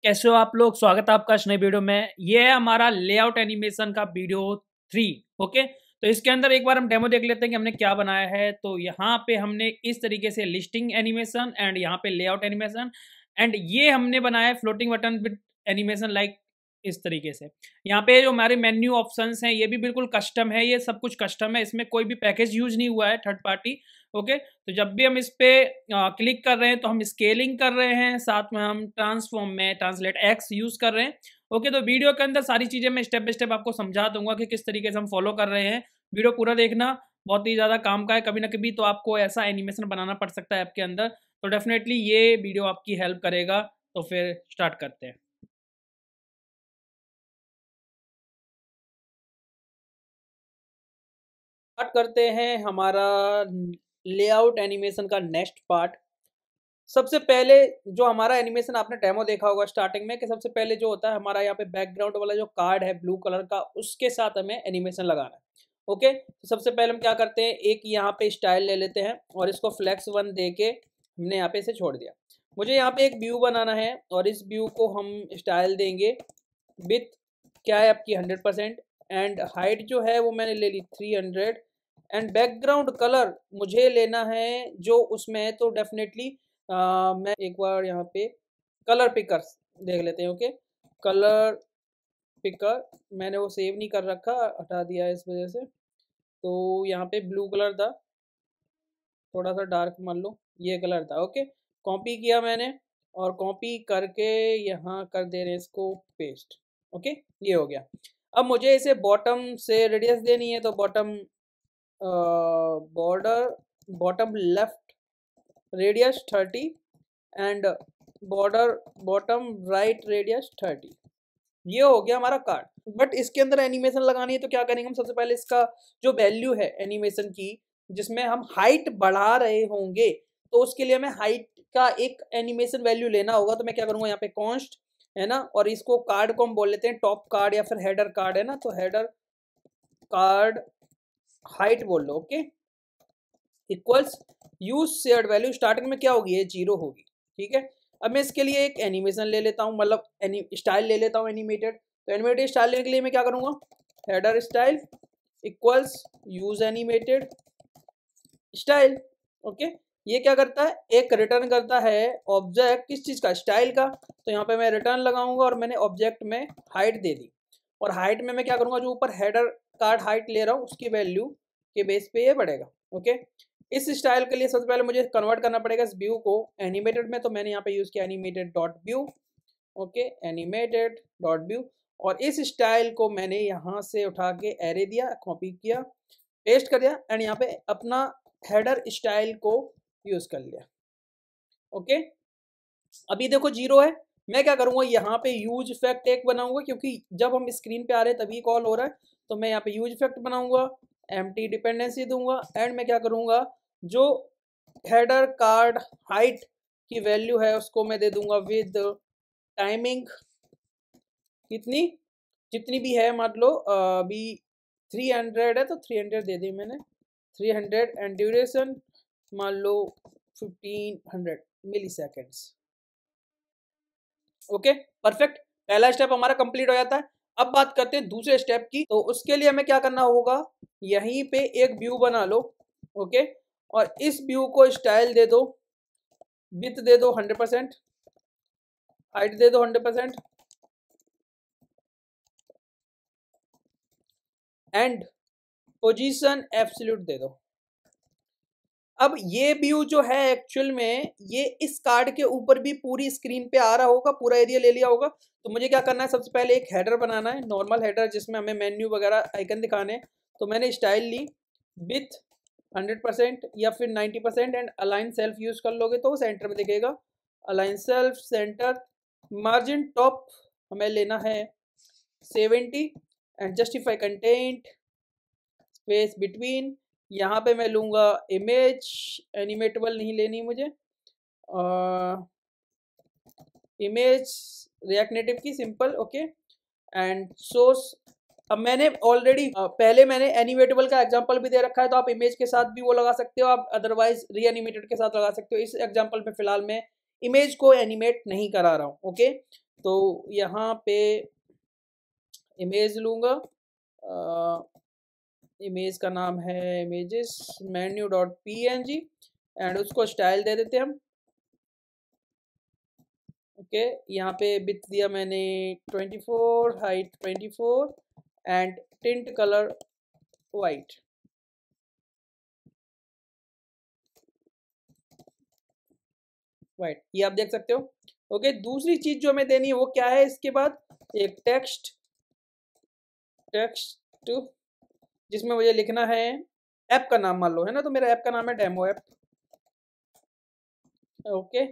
कैसे हो आप लोग। स्वागत है आपका इस नई वीडियो में। ये है हमारा लेआउट एनिमेशन का वीडियो 3। ओके, तो इसके अंदर एक बार हम डेमो देख लेते हैं कि हमने क्या बनाया है। तो यहाँ पे हमने इस तरीके से लिस्टिंग एनिमेशन एंड यहाँ पे लेआउट एनिमेशन एंड ये हमने बनाया है floating button with animation like इस तरीके से। यहाँ पे जो हमारे मेन्यू ऑप्शंस हैं ये भी बिल्कुल कस्टम है, ये सब कुछ कस्टम है, इसमें कोई भी पैकेज यूज नहीं हुआ है थर्ड पार्टी। ओके, तो जब भी हम इस पे क्लिक कर रहे हैं तो हम स्केलिंग कर रहे हैं, साथ में हम ट्रांसफॉर्म में ट्रांसलेट एक्स यूज कर रहे हैं। ओके, तो वीडियो के अंदर सारी चीजें मैं स्टेप बाय स्टेप आपको समझा दूंगा कि किस तरीके से हम फॉलो कर रहे हैं। वीडियो पूरा देखना, बहुत ही ज्यादा काम का है। कभी ना कभी तो आपको ऐसा एनिमेशन बनाना पड़ सकता है ऐप के अंदर, तो डेफिनेटली ये वीडियो आपकी हेल्प करेगा। तो फिर स्टार्ट करते हैं। स्टार्ट करते हैं हमारा लेआउट एनिमेशन का नेक्स्ट पार्ट। सबसे पहले जो हमारा एनिमेशन आपने डेमो देखा होगा स्टार्टिंग में, कि सबसे पहले जो होता है हमारा यहाँ पे बैकग्राउंड वाला जो कार्ड है ब्लू कलर का, उसके साथ हमें एनिमेशन लगाना है। ओके, तो सबसे पहले हम क्या करते हैं, एक यहाँ पे स्टाइल ले लेते हैं और इसको फ्लेक्स 1 दे के हमने यहाँ पे इसे छोड़ दिया। मुझे यहाँ पे एक व्यू बनाना है और इस व्यू को हम स्टाइल देंगे विथ क्या है आपकी 100% एंड हाइट जो है वो मैंने ले ली 300 एंड बैकग्राउंड कलर मुझे लेना है जो उसमें है, तो डेफिनेटली मैं एक बार यहाँ पे कलर पिकर देख लेते हैं। ओके, कलर पिकर मैंने वो सेव नहीं कर रखा, हटा दिया है इस वजह से। तो यहाँ पे ब्लू कलर था, थोड़ा सा डार्क मान लो, ये कलर था। ओके, कॉपी किया मैंने और कॉपी करके यहाँ कर दे रहे हैं इसको पेस्ट। ओके, ये हो गया। अब मुझे इसे बॉटम से रेडियस देनी है, तो bottom border bottom left radius 30 and border bottom right radius 30। ये हो गया हमारा कार्ड। बट इसके अंदर एनिमेशन लगानी है तो क्या करेंगे हम, सबसे पहले इसका जो वैल्यू है एनिमेशन की, जिसमें हम हाइट बढ़ा रहे होंगे, तो उसके लिए हमें हाइट का एक एनिमेशन वैल्यू लेना होगा। तो मैं क्या करूँगा, यहाँ पे कॉन्स्ट है ना, और इसको कार्ड को हम बोल लेते हैं टॉप कार्ड या फिर हेडर कार्ड है ना, तो हेडर कार्ड हाइट बोल लो। Okay, equals use shared value, starting में क्या होगी, ये 0 होगी। ठीक है, अब मैं इसके लिए एक एनिमेशन ले लेता हूँ, मतलब स्टाइल ले लेता हूँ एनिमेटेड। तो एनिमेटेड स्टाइल लेने के लिए मैं क्या करूँगा, header style equals use animated style. Okay, ये क्या करता है, एक रिटर्न करता है ऑब्जेक्ट किस चीज़ का, स्टाइल का। तो यहाँ पे मैं रिटर्न लगाऊंगा और मैंने ऑब्जेक्ट में हाइट दे दी, और हाइट में मैं क्या करूँगा, जो ऊपर हेडर कार्ड हाइट ले रहा हूँ उसकी वैल्यू के बेस पे ये बढ़ेगा। ओके, इस स्टाइल के लिए सबसे पहले मुझे कन्वर्ट करना पड़ेगा इस व्यू को एनिमेटेड में, तो मैंने यहाँ पे यूज़ किया animated dot view. Okay, animated dot view, और इस स्टाइल को मैंने यहाँ से उठा के एरे दिया, कॉपी किया, पेस्ट कर दिया एंड यहाँ पे अपना हेडर स्टाइल को यूज़ कर लिया। ओके, अभी देखो 0 है। मैं क्या करूँगा, यहाँ पे यूज इफेक्ट एक बनाऊंगा, क्योंकि जब हम स्क्रीन पे आ रहे हैं तभी कॉल हो रहा है। तो मैं यहाँ पे यूज इफेक्ट बनाऊंगा, एम्प्टी डिपेंडेंसी दूंगा एंड मैं क्या करूँगा, जो हेडर कार्ड हाइट की वैल्यू है उसको मैं दे दूंगा विद टाइमिंग कितनी, जितनी भी है मान लो अभी 300 है तो 300 दे दी मैंने, 300 एंड ड्यूरेशन मान लो 1500 मिली सेकेंड्स। ओके, परफेक्ट, पहला स्टेप हमारा कंप्लीट हो जाता है। अब बात करते हैं दूसरे स्टेप की। तो उसके लिए हमें क्या करना होगा, यहीं पे एक व्यू बना लो। ओके, और इस व्यू को स्टाइल दे दो, विड्थ दे दो 100%, हाइट दे दो 100% एंड पोजीशन एब्सोल्यूट दे दो। अब ये व्यू जो है एक्चुअल में ये इस कार्ड के ऊपर भी पूरी स्क्रीन पे आ रहा होगा, पूरा एरिया ले लिया होगा। तो मुझे क्या करना है, सबसे पहले एक हेडर बनाना है, नॉर्मल हेडर जिसमें हमें मेन्यू वगैरह आइकन दिखाने हैं। तो मैंने स्टाइल ली विथ 100% या फिर 90% एंड अलाइन सेल्फ यूज कर लोगे तो सेंटर में दिखेगा, align self centre. Margin top हमें लेना है 70 and justify content space between, यहाँ पे मैं लूँगा इमेज, एनिमेटेबल नहीं लेनी मुझे, इमेज रिएक्ट नेटिव की सिंपल। ओके, एंड सोर्स, अब मैंने ऑलरेडी पहले मैंने एनिमेटेबल का एग्जांपल भी दे रखा है, तो आप इमेज के साथ भी वो लगा सकते हो, आप अदरवाइज री एनिमेटेड के साथ लगा सकते हो। इस एग्जांपल में फिलहाल मैं इमेज को एनिमेट नहीं करा रहा हूँ। ओके, तो यहाँ पे इमेज लूँगा, इमेज का नाम है images menu.png एंड उसको स्टाइल दे देते हैं हम। ओके, यहाँ पे विड्थ दिया मैंने 24, height 24 and tint colour white. White, ये आप देख सकते हो। ओके, दूसरी चीज जो हमें देनी है वो क्या है, इसके बाद एक टेक्स्ट जिसमें मुझे लिखना है ऐप का नाम, मान लो है ना, तो मेरा ऐप का नाम है डेमो ऐप। ओके,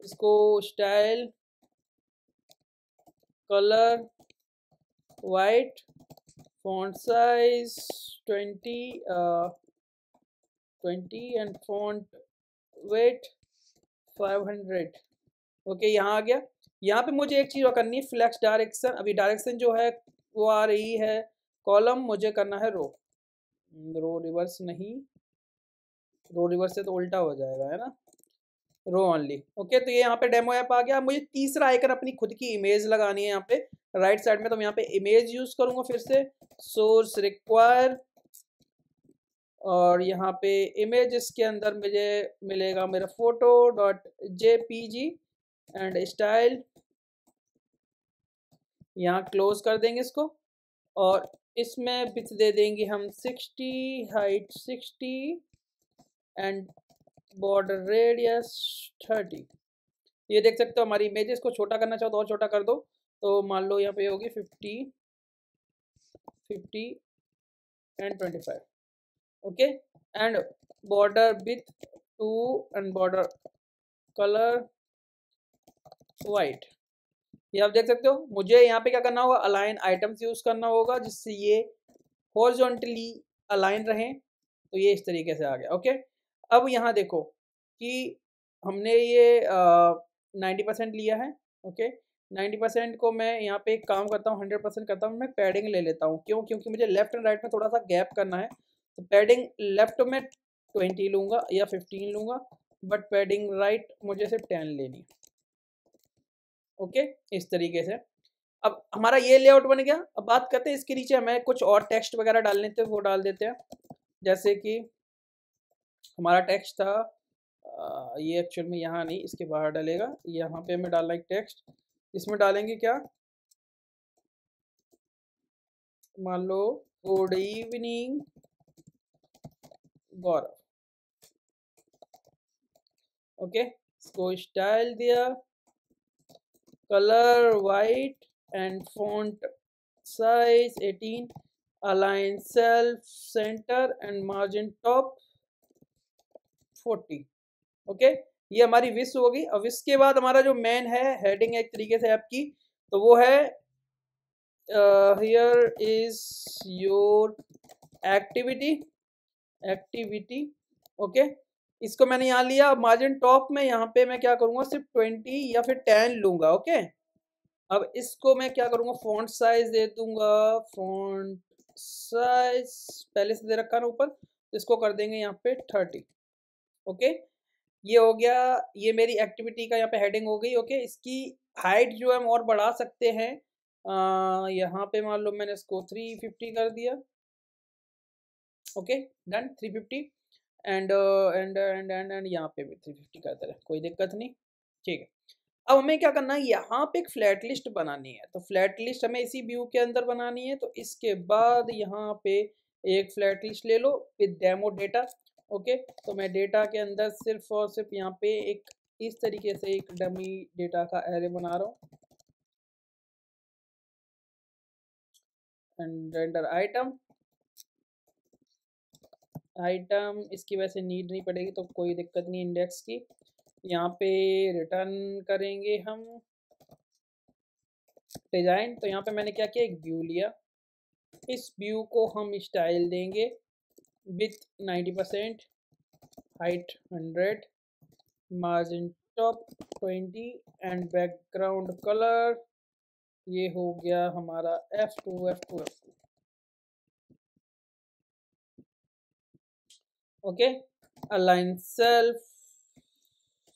इसको style colour white, font size 20 and font weight 500। Okay, यहाँ आ गया। यहाँ पे मुझे एक चीज़ और करनी है, फ्लैक्स डायरेक्शन। अभी डायरेक्शन जो है वो आ रही है कॉलम, मुझे करना है रो। रो रिवर्स नहीं, रो रिवर्स से तो उल्टा हो जाएगा है ना, रो ओनली। ओके, तो ये यहाँ पे डेमो ऐप आ गया। मुझे तीसरा आइकन अपनी खुद की इमेज लगानी है यहाँ पे राइट साइड में, तो मैं यहाँ पे इमेज यूज करूंगा फिर से, सोर्स रिक्वायर, और यहाँ पे इमेज के अंदर मुझे मिलेगा मेरा photo dot JPG and style, यहाँ क्लोज कर देंगे इसको, और इसमें विड्थ दे देंगे हम 60, हाइट 60 एंड बॉर्डर रेडियस 30। ये देख सकते हो हमारी इमेजेस को छोटा करना चाहो तो और छोटा कर दो, तो मान लो यहाँ पे होगी 50, 50 and 25। Okay, and border with 2 and border colour white. ये आप देख सकते हो। मुझे यहाँ पे क्या करना होगा, अलाइन आइटम्स यूज करना होगा जिससे ये हॉरिजॉन्टली अलाइन रहें। तो ये इस तरीके से आ गया। ओके, अब यहाँ देखो कि हमने ये 90% लिया है। ओके, 90% को मैं यहाँ पे एक काम करता हूँ, 100% करता हूँ, मैं पैडिंग ले लेता हूँ। क्यों? क्योंकि मुझे लेफ्ट एंड राइट में थोड़ा सा गैप करना है, तो पैडिंग लेफ्ट में 20 लूँगा या 15 लूँगा, बट पैडिंग राइट मुझे सिर्फ 10 लेनी है। ओके, इस तरीके से अब हमारा ये लेआउट बन गया। अब बात करते हैं इसके नीचे हमें कुछ और टेक्स्ट वगैरह डालने थे, वो डाल देते हैं। जैसे कि हमारा टेक्स्ट था ये एक्चुअल में यहाँ नहीं, इसके बाहर डलेगा। यहाँ पे हमें डालना है टेक्स्ट, इसमें डालेंगे क्या, मान लो गुड इवनिंग गौरव। ओके, इसको स्टाइल दिया, colour white and font size 18, align self centre and margin top 40। Okay, ये हमारी विश होगी। अब इसके बाद हमारा जो मेन है हेडिंग एक तरीके से ऐप की, तो वो है here is your activity. Okay, इसको मैंने यहाँ लिया। मार्जिन टॉप में यहाँ पे मैं क्या करूँगा, सिर्फ 20 या फिर 10 लूँगा। ओके, अब इसको मैं क्या करूँगा, फॉन्ट साइज दे दूंगा, फॉन्ट साइज पहले से दे रखा ना ऊपर, तो इसको कर देंगे यहाँ पे 30। ओके, ये हो गया, ये मेरी एक्टिविटी का यहाँ पे हेडिंग हो गई। ओके, इसकी हाइट जो है हम और बढ़ा सकते हैं। यहाँ पे मान लो मैंने इसको 350 कर दिया। ओके, डन, 350 एंड यहाँ पे भी 350 करते रहे, कोई दिक्कत नहीं। ठीक है, अब हमें क्या करना है, यहाँ पे एक फ्लैट लिस्ट बनानी है। तो फ्लैट लिस्ट हमें इसी व्यू के अंदर बनानी है। तो इसके बाद यहाँ पे एक फ्लैट लिस्ट ले लो विद डेमो डेटा। ओके, तो मैं डेटा के अंदर सिर्फ और सिर्फ यहाँ पे एक इस तरीके से एक डमी डेटा का एरे बना रहा हूँ, एंड रेंडर आइटम इसकी वैसे नीड नहीं पड़ेगी, तो कोई दिक्कत नहीं इंडेक्स की। यहाँ पे रिटर्न करेंगे हम डिजाइन। तो यहाँ पे मैंने क्या किया, एक व्यू लिया, इस व्यू को हम स्टाइल देंगे with 90%, height 100, margin top 20 and background colour ये हो गया हमारा F2। Okay, align self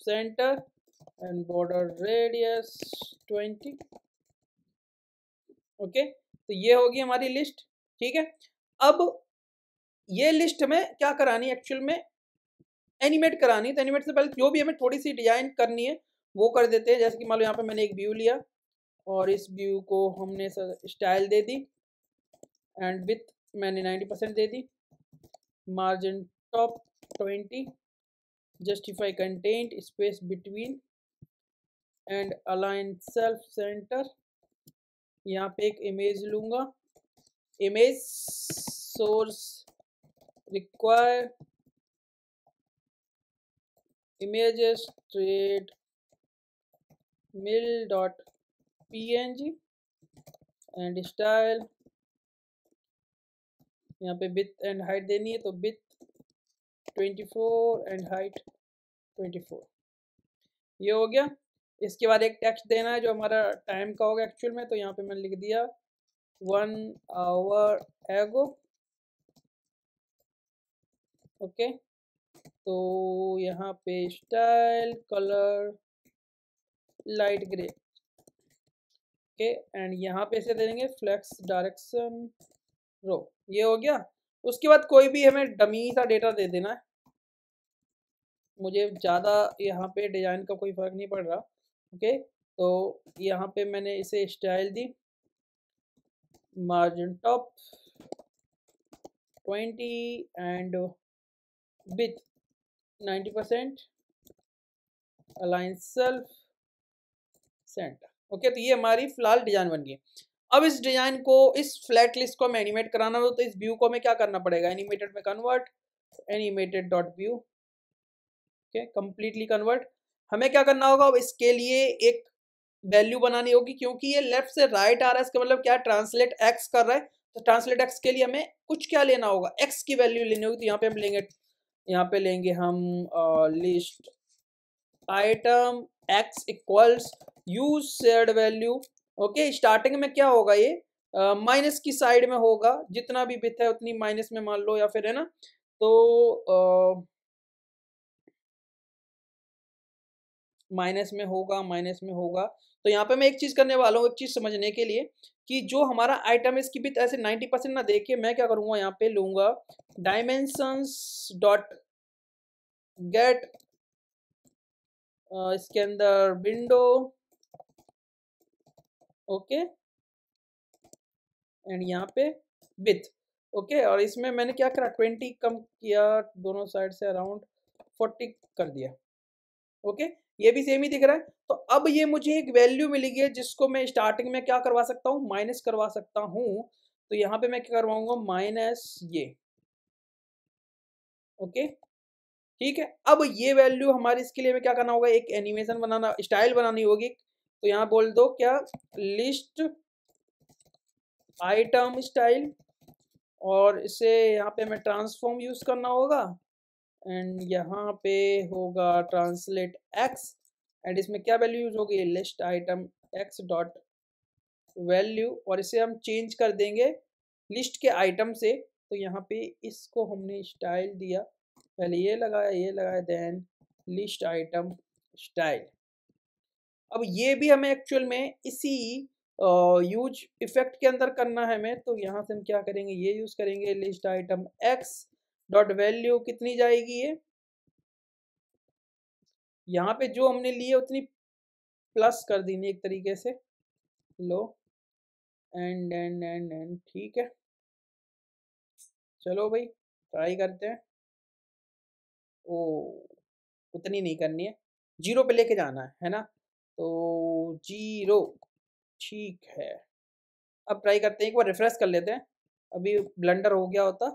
centre and border radius 20। Okay, तो ये होगी हमारी लिस्ट। ठीक है, अब ये लिस्ट हमें क्या करानी है एक्चुअल में, एनिमेट करानी है। तो एनिमेट से पहले जो भी हमें थोड़ी सी डिजाइन करनी है वो कर देते हैं। जैसे कि मान लो यहाँ पे मैंने एक व्यू लिया और इस व्यू को हमने स्टाइल दे दी एंड विथ मैंने 90% दे दी, margin top 20, justify content space between and align self centre. यहाँ पे एक इमेज लूंगा, image source require images trade mill.png and style. यहाँ पे विथ एंड हाइट देनी है तो विथ 24 एंड हाइट 24। ये हो गया। इसके बाद एक टेक्स्ट देना है जो हमारा टाइम का होगा एक्चुअल में। तो यहाँ पे मैंने लिख दिया 1 आवर एगो। ओके, तो यहाँ पे style colour light grey. Okay, and यहाँ पे से दे देंगे फ्लेक्स डायरेक्शन रो। ये हो गया। उसके बाद कोई भी हमें डमी सा डेटा दे देना है, मुझे ज़्यादा यहाँ पे डिज़ाइन का कोई फ़र्क नहीं पड़ रहा। ओके, तो यहाँ पे मैंने इसे style the, margin top 20 and with 90%, align self centre. Okay, तो ये हमारी फिलहाल डिज़ाइन बन गई। अब इस डिज़ाइन को, इस फ्लैट लिस्ट को हमें एनिमेट कराना हो तो इस व्यू को हमें क्या करना पड़ेगा, एनिमेटेड में convert, animated dot view. Okay, completely convert. हमें क्या करना होगा, अब इसके लिए एक वैल्यू बनानी होगी क्योंकि ये लेफ्ट से राइट आ रहा है। इसका मतलब क्या, ट्रांसलेट एक्स कर रहा है। तो ट्रांसलेट एक्स के लिए हमें कुछ क्या लेना होगा, एक्स की वैल्यू लेनी होगी। तो यहाँ पे हम लेंगे, यहाँ पे लेंगे हम list item x equals use shared value. Okay, starting में क्या होगा, ये माइनस की साइड में होगा, जितना भी बिट है उतनी माइनस में मान लो, या फिर है ना। तो माइनस में होगा, माइनस में होगा। तो यहाँ पे मैं एक चीज करने वाला हूँ, एक चीज समझने के लिए, कि जो हमारा आइटम है इसकी भी ऐसे 90% ना देखिए, मैं क्या करूंगा, यहाँ पे लूंगा डायमेंशंस डॉट गेट, इसके अंदर विंडो। ओके, एंड यहाँ पे विथ। ओके, और इसमें मैंने क्या करा, 20 कम किया, दोनों साइड से अराउंड 40 कर दिया। ओके, ये भी सेम ही दिख रहा है। तो अब ये मुझे एक वैल्यू मिली है जिसको मैं स्टार्टिंग में क्या करवा सकता हूँ, माइनस करवा सकता हूँ। तो यहाँ पे मैं क्या करवाऊंगा, माइनस ये। ओके, ठीक है। अब ये वैल्यू हमारी, इसके लिए हमें क्या करना होगा, एक एनिमेशन बनाना, स्टाइल बनानी होगी। तो यहाँ बोल दो क्या, लिस्ट आइटम स्टाइल, और इसे यहाँ पे हमें ट्रांसफॉर्म यूज करना होगा एंड यहाँ पे होगा ट्रांसलेट एक्स, एंड इसमें क्या वैल्यू यूज होगी, list item x dot value, और इसे हम चेंज कर देंगे लिस्ट के आइटम से। तो यहाँ पे इसको हमने स्टाइल दिया, पहले ये लगाया, ये लगाया, देन लिस्ट आइटम स्टाइल। अब ये भी हमें एक्चुअल में इसी यूज इफेक्ट के अंदर करना है हमें। तो यहाँ से हम क्या करेंगे, ये यूज करेंगे, list item x dot value कितनी जाएगी, ये यहाँ पे जो हमने ली है उतनी प्लस कर देनी एक तरीके से, लो एंड ठीक है। चलो भाई ट्राई करते हैं। ओ, उतनी नहीं करनी है, 0 पे लेके जाना है ना। तो 0, ठीक है। अब ट्राई करते हैं, एक बार रिफ्रेश कर लेते हैं, अभी ब्लंडर हो गया होता।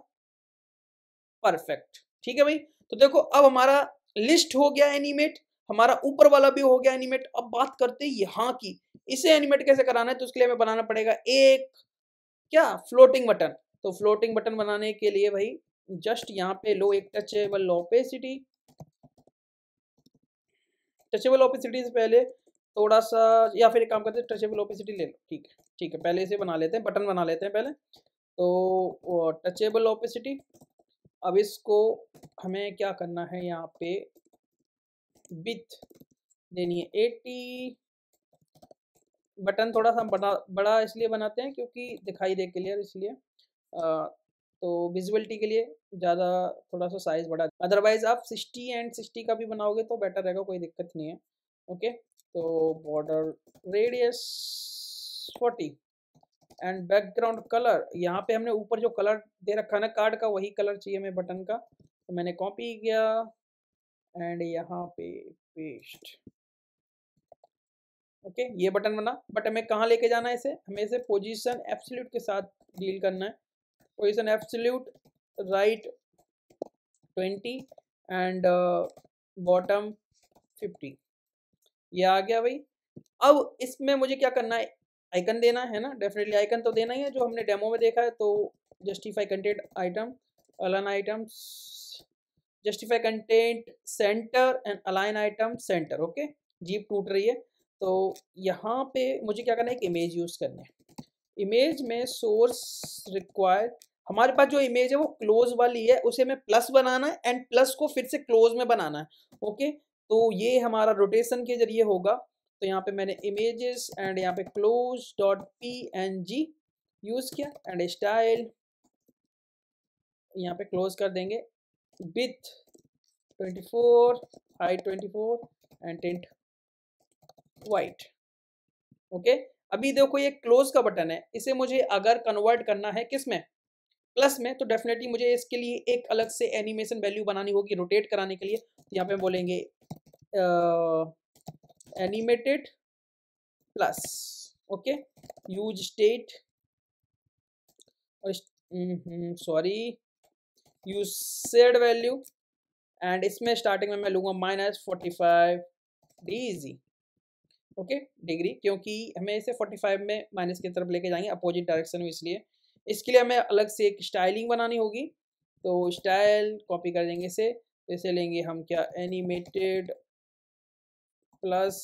परफेक्ट, ठीक है भाई। तो देखो अब हमारा लिस्ट हो गया एनिमेट, हमारा ऊपर वाला भी हो गया एनिमेट। अब बात करते हैं यहाँ की, इसे एनिमेट कैसे कराना है। तो उसके लिए हमें बनाना पड़ेगा एक क्या, फ्लोटिंग बटन। तो फ्लोटिंग बटन बनाने के लिए भाई जस्ट यहाँ पे लो एक टचेबल ओपेसिटी। टचेबल ओपेसिटी से पहले थोड़ा सा, या फिर एक काम करते हैं, टचेबल ओपेसिटी ले लो, ठीक है, ठीक है। पहले इसे बना लेते हैं, बटन बना लेते हैं पहले। तो टचेबल ओपेसिटी, अब इसको हमें क्या करना है, यहाँ पे विथ देनी है 80। बटन थोड़ा सा बड़ा बड़ा इसलिए बनाते हैं क्योंकि दिखाई दे क्लियर, इसलिए तो विजिबिलिटी के लिए ज़्यादा थोड़ा सा साइज़ बड़ा। अदरवाइज़ आप 60 एंड 60 का भी बनाओगे तो बेटर रहेगा, कोई दिक्कत नहीं है। ओके, तो border radius 40 and background colour, यहाँ पे हमने ऊपर जो कलर दे रखा है ना कार्ड का, वही कलर चाहिए हमें बटन का, तो मैंने कॉपी किया एंड यहाँ पे पेस्ट। ओके, ये बटन बना, बट हमें कहाँ लेके जाना है इसे, हमें इसे पोजीशन एब्सोल्यूट के साथ डील करना है। Position absolute right 20 and bottom 50, ये आ गया भाई। अब इसमें मुझे क्या करना है, आइकन देना है ना, डेफिनेटली आइकन तो देना ही है जो हमने डेमो में देखा है। तो justify content item, align items, justify content centre and align item centre. Okay, jeep टूट रही है, तो यहाँ पे मुझे क्या करना है, एक इमेज यूज़ करना है। इमेज में सोर्स रिक्वायर, हमारे पास जो इमेज है वो क्लोज वाली है, उसे हमें प्लस बनाना है एंड प्लस को फिर से क्लोज में बनाना है। ओके, तो ये हमारा रोटेशन के जरिए होगा। तो यहाँ पे मैंने इमेजेस एंड यहाँ पे close dot P N G use किया एंड स्टाइल यहाँ पे क्लोज कर देंगे with 24, height 24 and tint white. Okay, अभी देखो ये क्लोज का बटन है, इसे मुझे अगर कन्वर्ट करना है किस में, प्लस में, तो डेफिनेटली मुझे इसके लिए एक अलग से एनिमेशन वैल्यू बनानी होगी रोटेट कराने के लिए। तो यहाँ पे बोलेंगे animated plus. Okay, use state और sorry use said value and इसमें स्टार्टिंग में मैं लूँगा -45 DZ। ओके, डिग्री, क्योंकि हमें इसे 45 में माइनस की तरफ लेके जाएंगे अपोजिट डायरेक्शन में, इसलिए इसके लिए हमें अलग से एक स्टाइलिंग बनानी होगी। तो स्टाइल कॉपी कर देंगे इसे, तो इसे लेंगे हम क्या, एनिमेटेड प्लस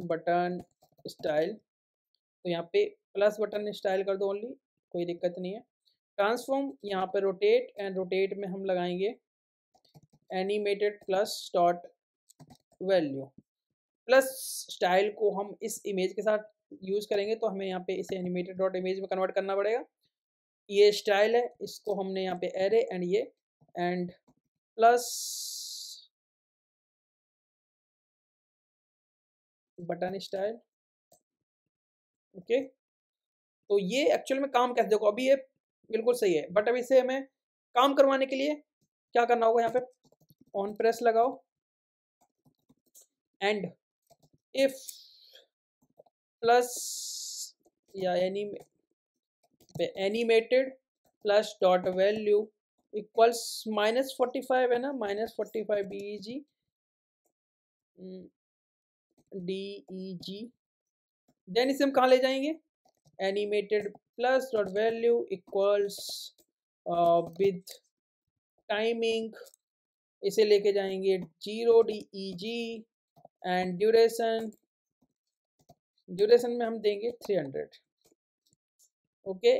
बटन स्टाइल। तो यहाँ पे प्लस बटन स्टाइल कर दो ओनली, कोई दिक्कत नहीं है। ट्रांसफॉर्म, यहाँ पे रोटेट एंड रोटेट में हम लगाएंगे animated plus dot value. Plus style को हम इस इमेज के साथ यूज़ करेंगे, तो हमें यहाँ पे इसे एनिमेटेड डॉट इमेज में कन्वर्ट करना पड़ेगा। ये स्टाइल है, इसको हमने यहाँ पे एरे एंड ये and plus button style. Okay, तो ये एक्चुअल में काम कैसे, देखो अभी ये बिल्कुल सही है, बट अब इसे हमें काम करवाने के लिए क्या करना होगा, यहाँ पे ऑन प्रेस लगाओ एंड इफ प्लस या animated plus dot value equals -45 है ना, -45 DEG, देन इसे हम कहाँ ले जाएंगे, animated plus dot value equals with timing, इसे लेके जाएंगे 0 DEG एंड ड्यूरेशन, ड्यूरेशन में हम देंगे 300। ओके,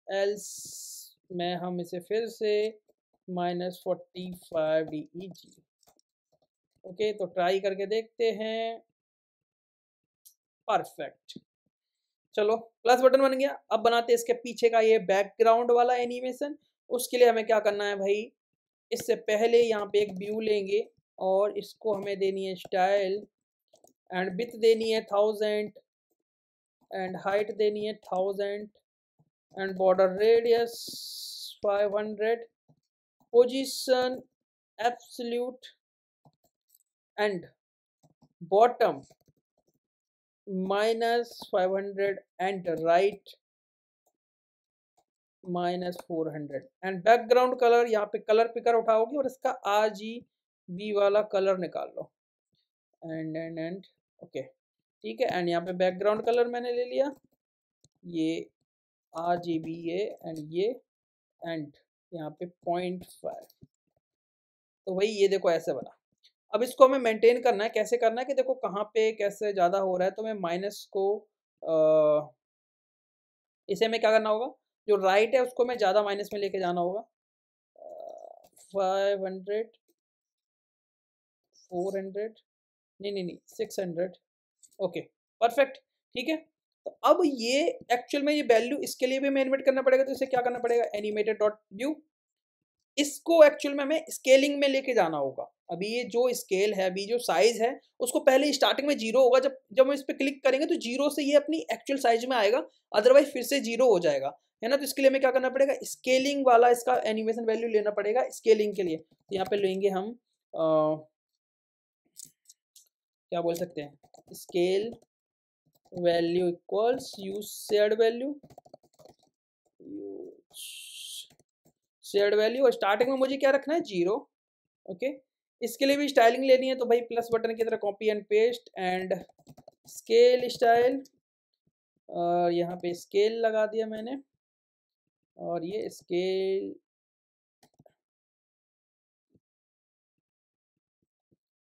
एल्स में हम इसे फिर से -45 DEG। ओके, तो ट्राई करके देखते हैं, परफेक्ट। चलो प्लस बटन बन गया, अब बनाते हैं इसके पीछे का ये बैकग्राउंड वाला एनिमेशन। उसके लिए हमें क्या करना है भाई, इससे पहले यहाँ पे एक व्यू लेंगे और इसको हमें देनी है स्टाइल एंड विड्थ देनी है 1000 एंड हाइट देनी है 1000 and border radius 500, position absolute and bottom -500 and right -400 and background colour, यहाँ पे कलर पिकर उठाओगे और इसका RGB वाला कलर निकाल लो एंड ओके, ठीक है। एंड यहाँ पे बैकग्राउंड कलर मैंने ले लिया, ये RGB है एंड ये एंड यहाँ पे 0.5। तो भाई ये देखो ऐसे बना। अब इसको हमें मेंटेन करना है, कैसे करना है कि देखो कहाँ पे कैसे ज़्यादा हो रहा है, तो मैं माइनस को इसे में क्या करना होगा, जो राइट है उसको मैं ज़्यादा माइनस में लेके जाना होगा 500 400, नहीं नहीं नहीं 600, ओके परफेक्ट, ठीक है। तो अब ये एक्चुअल में ये वैल्यू इसके लिए भी हमें एनिमेट करना पड़ेगा, तो इसे क्या करना पड़ेगा, एनिमेटेड डॉट व्यू, इसको एक्चुअल में हमें स्केलिंग में लेके जाना होगा। अभी ये जो स्केल है, अभी जो साइज है, उसको पहले स्टार्टिंग में जीरो होगा, जब जब हम इस पे क्लिक करेंगे तो जीरो से ये अपनी एक्चुअल साइज में आएगा, अदरवाइज फिर से जीरो हो जाएगा, है ना। तो इसके लिए हमें क्या करना पड़ेगा, स्केलिंग वाला इसका एनिमेशन वैल्यू लेना पड़ेगा स्केलिंग के लिए। तो यहाँ पे लेंगे हम क्या बोल सकते हैं, scale value equals use shared value, shared value, और स्टार्टिंग में मुझे क्या रखना है, जीरो, ओके। इसके लिए भी स्टाइलिंग लेनी है, तो भाई प्लस बटन की तरह copy and paste and scale style, और यहाँ पे स्केल लगा दिया मैंने, और ये स्केल,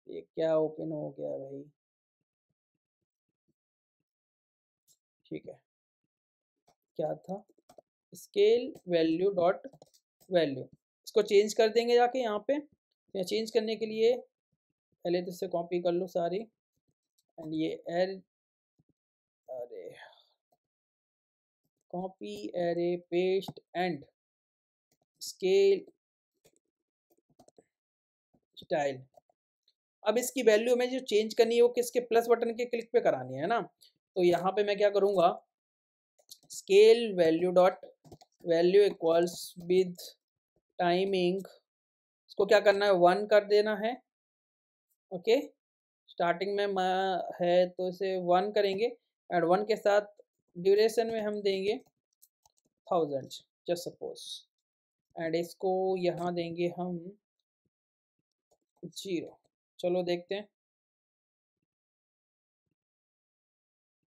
ये क्या ओपन हो गया भाई, ठीक है, क्या था, स्केल वैल्यू डॉट वैल्यू, इसको चेंज कर देंगे जाके यहाँ पे। या चेंज करने के लिए पहले तो इससे कॉपी कर लो सारी, एंड ये एल, अरे copy array paste and scale style. अब इसकी वैल्यू में जो चेंज करनी है वो किसके, प्लस बटन के क्लिक पे करानी है ना। तो यहाँ पे मैं क्या करूँगा, scale value dot value equals with timing, इसको क्या करना है, 1 कर देना है, ओके। स्टार्टिंग में है तो इसे 1 करेंगे, एंड 1 के साथ ड्यूरेशन में हम देंगे 1000 जस्ट सपोज, एंड इसको यहाँ देंगे हम 0। चलो देखते हैं,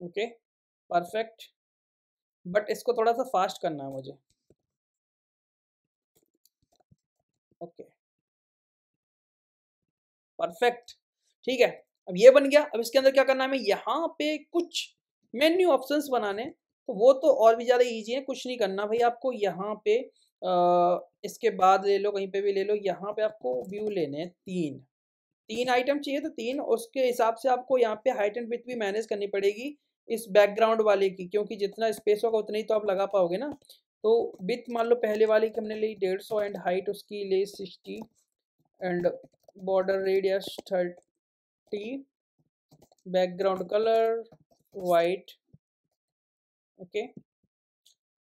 ओके परफेक्ट, बट इसको थोड़ा सा फास्ट करना है मुझे, ओके परफेक्ट, ठीक है। अब ये बन गया, अब इसके अंदर क्या करना है, हमें यहाँ पे कुछ मेन्यू ऑप्शंस बनाने, तो वो तो और भी ज़्यादा इजी है, कुछ नहीं करना भाई आपको, यहाँ पे इसके बाद ले लो, कहीं पे भी ले लो, यहाँ पे आपको व्यू लेने हैं, तीन आइटम चाहिए, तो तीन, उसके हिसाब से आपको यहाँ पे हाइट एंड विड्थ भी मैनेज करनी पड़ेगी इस बैकग्राउंड वाले की, क्योंकि जितना स्पेस होगा उतना ही तो आप लगा पाओगे ना। तो विड्थ मान लो पहले वाले की हमने ली 150, एंड हाइट उसकी ले 60, and border radius 30, background colour white, okay,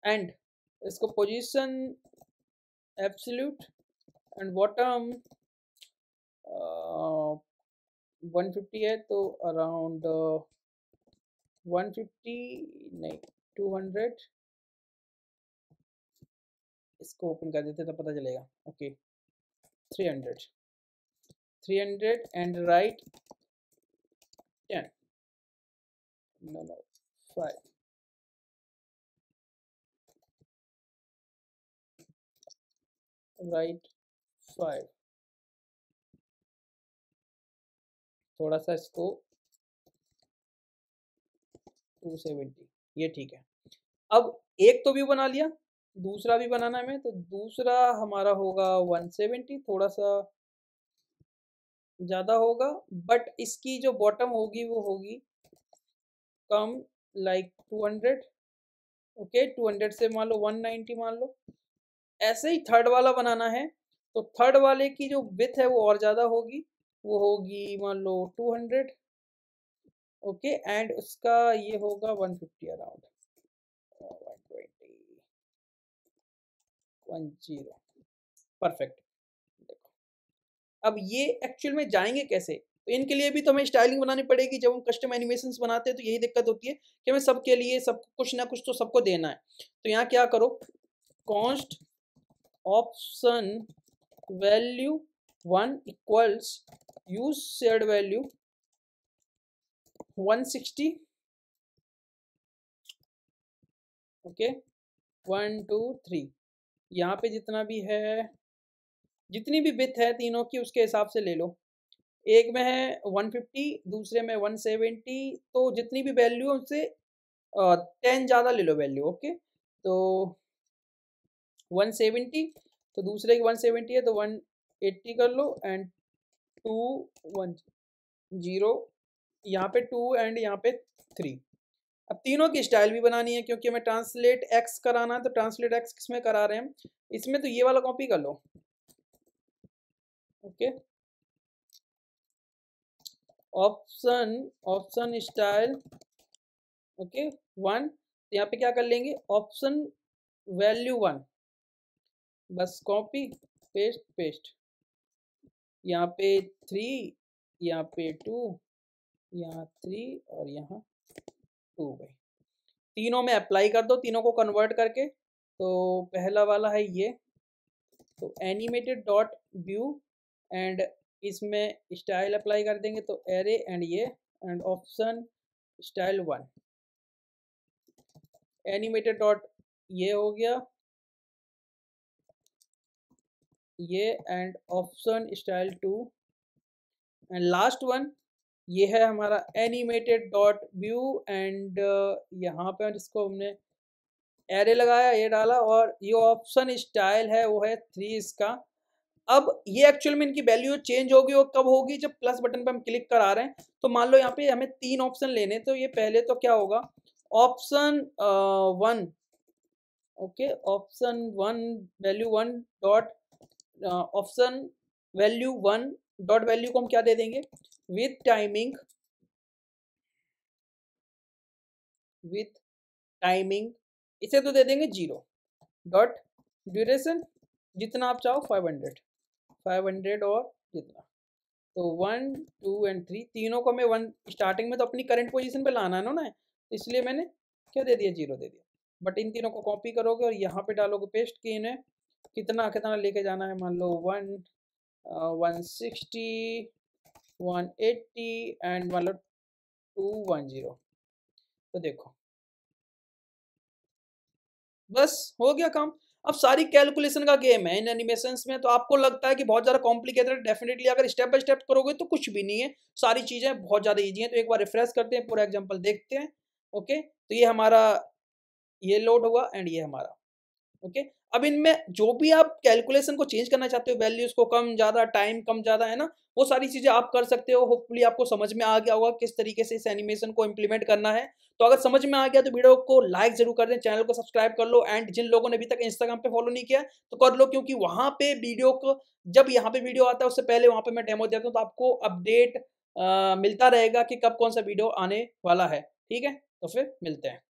and इसको पोजीशन एब्सोल्यूट, एंड बॉटम 150 है, तो अराउंड 150 नहीं 200, इसको ओपन कर देते तो पता चलेगा, okay 300 and right 10, no 5, right 5, थोड़ा सा इसको 270, ये ठीक है। अब एक तो व्यू बना लिया, दूसरा भी बनाना है हमें, तो दूसरा हमारा होगा 170, थोड़ा सा ज़्यादा होगा, बट इसकी जो बॉटम होगी वो होगी कम, लाइक 200, ओके 200 से मान लो 190 मान लो। ऐसे ही थर्ड वाला बनाना है, तो थर्ड वाले की जो विथ है वो और ज़्यादा होगी, वो होगी मान लो 200, ओके, एंड उसका ये होगा 150 अराउंड, 120, 10, परफेक्ट। अब ये एक्चुअल में जाएंगे कैसे, तो इनके लिए भी तो हमें स्टाइलिंग बनानी पड़ेगी। जब हम कस्टम एनिमेशंस बनाते हैं तो यही दिक्कत होती है कि हमें सबके लिए सब कुछ ना कुछ तो सबको देना है। तो यहाँ क्या करो, const option value 1 equals use shared value 160, okay 1 2 3, यहाँ पे जितना भी है, जितनी भी विथ है तीनों की उसके हिसाब से ले लो। एक में है 150, दूसरे में 170, तो जितनी भी वैल्यू है उससे 10 ज़्यादा ले लो वैल्यू, ओके। तो 170, तो दूसरे की 170 है तो 180 कर लो, एंड 2 1 0, यहाँ पे 2 एंड यहाँ पे 3। अब तीनों की स्टाइल भी बनानी है क्योंकि हमें ट्रांसलेट एक्स कराना है, तो ट्रांसलेट एक्स किस में करा रहे हैं हम, इसमें, तो ये वाला कॉपी कर लो। Okay, option option style, okay 1, यहाँ पे क्या कर लेंगे, ऑप्शन वैल्यू 1, बस कॉपी पेस्ट पेस्ट, यहाँ पे 3, यहाँ पे 2, यहाँ 3 और यहाँ 2 भाई, तीनों में अप्लाई कर दो, तीनों को कन्वर्ट करके। तो पहला वाला है ये, तो एनिमेटेड डॉट व्यू एंड इसमें स्टाइल अप्लाई कर देंगे, तो एरे एंड ये and option style 1, animated dot ये हो गया ये and option style 2 and last one ये है हमारा एनिमेटेड डॉट व्यू एंड यहाँ पे इसको हमने एरे लगाया, ये डाला, और ये ऑप्शन स्टाइल है वो है 3 इसका। अब ये एक्चुअल में इनकी वैल्यू चेंज होगी, और कब होगी, जब प्लस बटन पे हम क्लिक करा रहे हैं। तो मान लो यहाँ पे हमें 3 ऑप्शन लेने, तो ये पहले तो क्या होगा, option 1, okay, option 1 value 1 dot option value 1 dot value को हम क्या दे देंगे, विथ टाइमिंग इसे तो दे देंगे 0 डॉट ड्यूरेशन, जितना आप चाहो 500 और जितना, तो 1 2 एंड 3 तीनों को मैं 1 स्टार्टिंग में तो अपनी करंट पोजीशन पे लाना है ना, इसलिए मैंने क्या दे दिया, 0 दे दिया। बट इन तीनों को कॉपी करोगे और यहाँ पे डालोगे पेस्ट की, इन्हें कितना कितना लेके जाना है, मान लो 160 180 एंड मान लो 210, तो देखो बस हो गया काम। अब सारी कैलकुलेशन का गेम है इन एनिमेशंस में, तो आपको लगता है कि बहुत ज़्यादा कॉम्प्लिकेटेड है, डेफिनेटली अगर स्टेप बाय स्टेप करोगे तो कुछ भी नहीं है, सारी चीज़ें बहुत ज़्यादा इजी हैं। तो एक बार रिफ्रेश करते हैं, पूरा एग्जांपल देखते हैं। ओके, तो ये हमारा ये लोड हुआ एंड ये हमारा, ओके। अब इनमें जो भी आप कैलकुलेशन को चेंज करना चाहते हो, वैल्यूज को कम ज़्यादा, टाइम कम ज़्यादा, है ना, वो सारी चीज़ें आप कर सकते हो। होपफुली आपको समझ में आ गया होगा किस तरीके से इस एनिमेशन को इम्प्लीमेंट करना है। तो अगर समझ में आ गया तो वीडियो को लाइक जरूर कर दें, चैनल को सब्सक्राइब कर लो, एंड जिन लोगों ने अभी तक इंस्टाग्राम पे फॉलो नहीं किया तो कर लो, क्योंकि वहां पे वीडियो को, जब यहाँ पे वीडियो आता है उससे पहले वहां पे मैं डेमो देता हूँ, तो आपको अपडेट मिलता रहेगा कि कब कौन सा वीडियो आने वाला है। ठीक है, तो फिर मिलते हैं।